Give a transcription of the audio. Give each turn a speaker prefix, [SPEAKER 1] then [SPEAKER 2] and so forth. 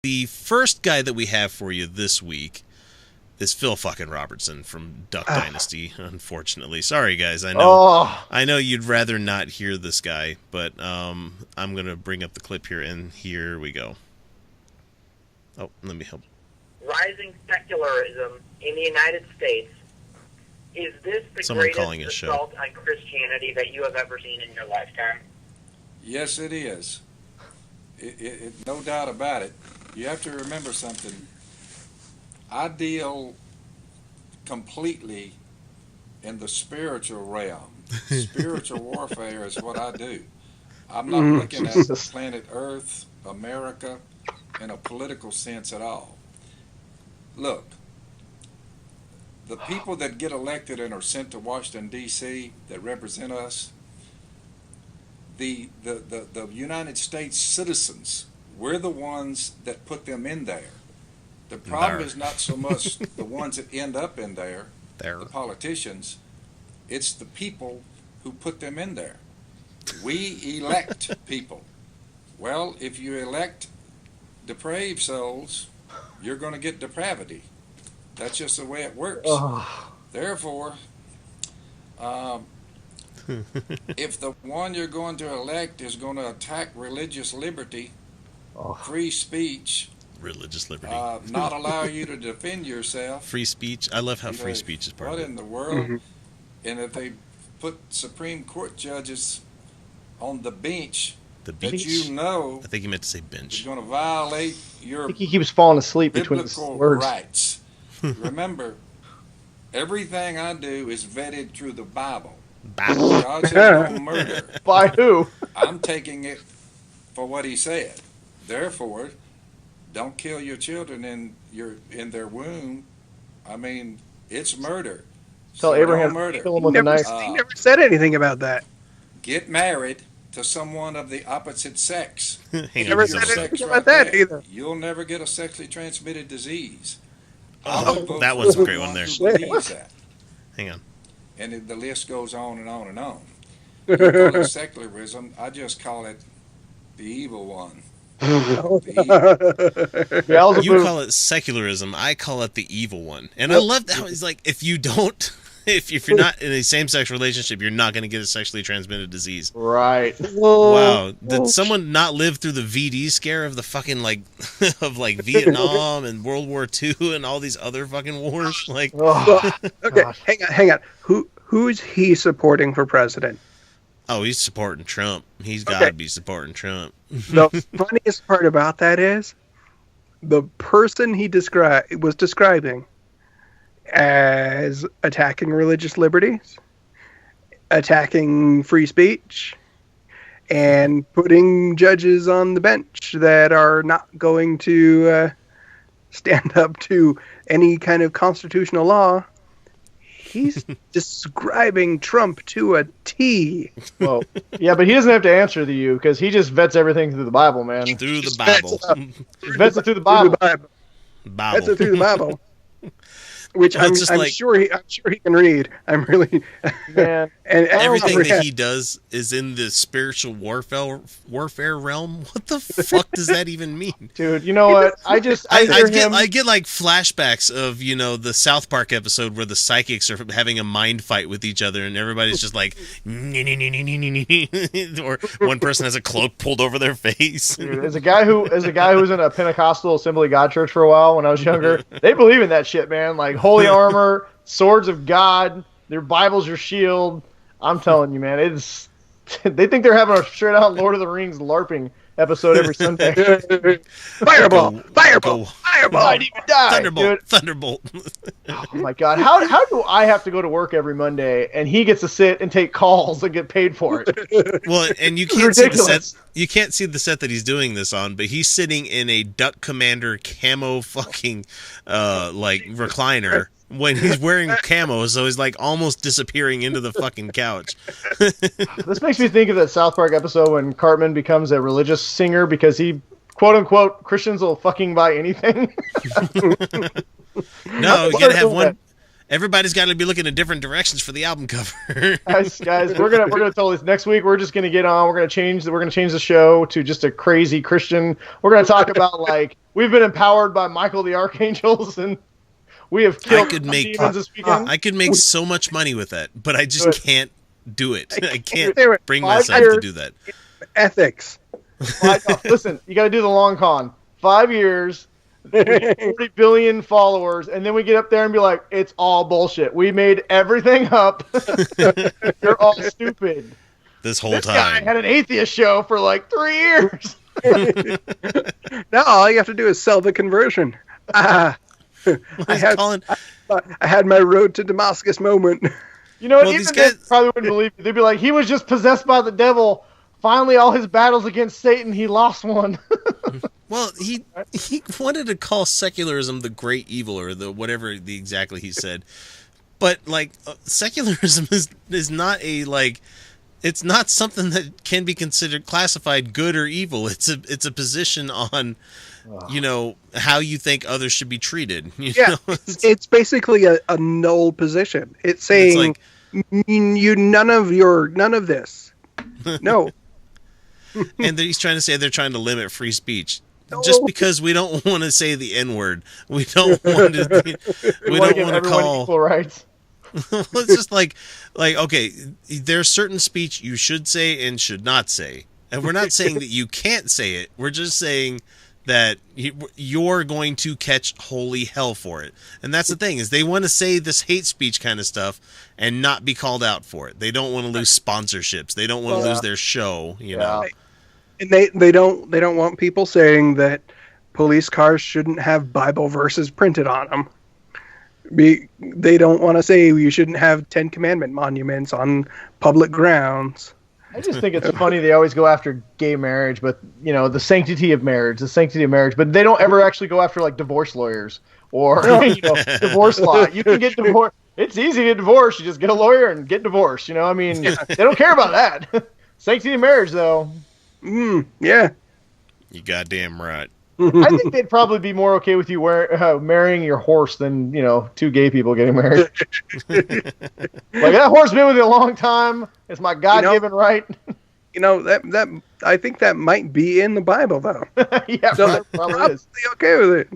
[SPEAKER 1] The first guy that we have for you this week is Phil fucking Robertson from Duck Dynasty, unfortunately. Sorry, guys. I know you'd rather not hear this guy, but I'm going to bring up the clip here, and here we go. Oh, let me help.
[SPEAKER 2] Rising secularism in the United States. Is this the greatest assault on Christianity that you have ever seen in your lifetime?
[SPEAKER 3] Yes, it is. No doubt about it. You have to remember something. I deal completely in the spiritual realm. Spiritual warfare is what I do. I'm not looking at the planet Earth, America, in a political sense at all. Look, the people that get elected and are sent to Washington, D.C., that represent us, the United States citizens, we're the ones that put them in there. The problem is not so much the ones that end up in there, the politicians, it's the people who put them in there. We elect people. Well, if you elect depraved souls, you're going to get depravity. That's just the way it works. Therefore, if the one you're going to elect is going to attack religious liberty, free speech,
[SPEAKER 1] religious liberty,
[SPEAKER 3] not allow you to defend yourself,
[SPEAKER 1] free speech. I love how free speech is part of it.
[SPEAKER 3] What in the world? And if they put Supreme Court judges on the bench, that you know,
[SPEAKER 1] I think he meant to say bench,
[SPEAKER 3] is going to violate your
[SPEAKER 4] I think he keeps falling asleep between the words.
[SPEAKER 3] Rights. Remember, everything I do is vetted through the Bible. God says don't murder.
[SPEAKER 4] By who?
[SPEAKER 3] I'm taking it for what he said. Therefore, don't kill your children in their womb. I mean, it's murder.
[SPEAKER 4] Tell Abraham to kill him with a knife.
[SPEAKER 5] He never said anything about that.
[SPEAKER 3] Get married to someone of the opposite sex.
[SPEAKER 5] He never said anything about that either.
[SPEAKER 3] You'll never get a sexually transmitted disease.
[SPEAKER 1] Oh, that one's a great one there. Hang on.
[SPEAKER 3] And the list goes on and on and on. You call it secularism. I just call it the evil one.
[SPEAKER 1] You call it secularism. I call it the evil one. And I love that. It's like, if you're not in a same-sex relationship, you're not going to get a sexually transmitted disease.
[SPEAKER 4] Right.
[SPEAKER 1] Wow. Did someone not live through the VD scare of the fucking, of Vietnam and World War II and all these other fucking wars?
[SPEAKER 5] Okay, hang on. Who is he supporting for president?
[SPEAKER 1] Oh, he's supporting Trump. He's got to be supporting Trump.
[SPEAKER 5] The funniest part about that is the person he was describing as attacking religious liberties, attacking free speech, and putting judges on the bench that are not going to stand up to any kind of constitutional law. He's describing Trump to a T.
[SPEAKER 4] Well, yeah, but he doesn't have to answer to you because he just vets everything through the Bible, man.
[SPEAKER 1] Through the Bible.
[SPEAKER 4] He vets it through the Bible.
[SPEAKER 5] Vets it through the Bible. Which I'm sure he can read. I'm really
[SPEAKER 4] man.
[SPEAKER 1] And everything that he does is in the spiritual warfare realm. What the fuck does that even mean,
[SPEAKER 4] dude? You know what? I get
[SPEAKER 1] like flashbacks of the South Park episode where the psychics are having a mind fight with each other, and everybody's just like, or one person has a cloak pulled over their face.
[SPEAKER 4] Dude, as a guy who was in a Pentecostal Assembly of God church for a while when I was younger, they believe in that shit, man. Like holy armor, swords of God, their Bible's your shield. I'm telling you, man, they think they're having a straight out Lord of the Rings LARPing episode every Sunday.
[SPEAKER 5] Fireball! I'd even die,
[SPEAKER 1] Thunderbolt.
[SPEAKER 4] Oh my God! How do I have to go to work every Monday and he gets to sit and take calls and get paid for it?
[SPEAKER 1] Well, and you can't see the set. You can't see the set that he's doing this on, but he's sitting in a Duck Commander camo fucking recliner. When he's wearing camo, so he's almost disappearing into the fucking couch.
[SPEAKER 4] This makes me think of that South Park episode when Cartman becomes a religious singer because he, quote unquote, Christians will fucking buy anything.
[SPEAKER 1] No, you gotta have one. everybody's got to be looking in different directions for the album cover.
[SPEAKER 4] guys, we're gonna tell this next week. We're just gonna get on. We're gonna change the show to just a crazy Christian. We're gonna talk about like we've been empowered by Michael the Archangels and we have killed demons this weekend.
[SPEAKER 1] I could make so much money with that, but I just can't do it. I can't bring myself to do that.
[SPEAKER 5] Ethics.
[SPEAKER 4] Listen, you got to do the long con. 5 years. 40 billion followers, and then we get up there and be like, it's all bullshit. We made everything up. You're all stupid.
[SPEAKER 1] This whole
[SPEAKER 4] this
[SPEAKER 1] time.
[SPEAKER 4] Guy had an atheist show for like 3 years.
[SPEAKER 5] Now all you have to do is sell the conversion. I had my road to Damascus moment.
[SPEAKER 4] You know what? Even they probably wouldn't believe it. They'd be like, he was just possessed by the devil. Finally, all his battles against Satan, he lost one.
[SPEAKER 1] Well, he wanted to call secularism the great evil or the whatever exactly he said, but like secularism is not it's not something that can be considered classified good or evil. It's a position on how you think others should be treated.
[SPEAKER 5] It's basically a null position. It's saying none of this. No.
[SPEAKER 1] And he's trying to say they're trying to limit free speech. Just because we don't want to say the N-word, we don't want to. We don't want to call
[SPEAKER 4] equal rights.
[SPEAKER 1] It's just like okay, there's certain speech you should say and should not say, and we're not saying that you can't say it. We're just saying that you're going to catch holy hell for it. And that's the thing is they want to say this hate speech kind of stuff and not be called out for it. They don't want to lose sponsorships. They don't want to lose their show. You know.
[SPEAKER 5] And they don't want people saying that police cars shouldn't have Bible verses printed on them. They don't want to say you shouldn't have 10 Commandment monuments on public grounds.
[SPEAKER 4] I just think it's funny they always go after gay marriage, but the sanctity of marriage, but they don't ever actually go after like divorce lawyers or divorce law. You can get divorced. It's easy to get divorced. You just get a lawyer and get divorced. They don't care about that. Sanctity of marriage, though.
[SPEAKER 5] Yeah.
[SPEAKER 1] You goddamn right.
[SPEAKER 4] I think they'd probably be more okay with you marrying your horse than, two gay people getting married. Like, that horse been with you a long time. It's my God-given right.
[SPEAKER 5] That I think that might be in the Bible, though.
[SPEAKER 4] Yeah,
[SPEAKER 5] so
[SPEAKER 4] probably is.
[SPEAKER 5] Okay with it.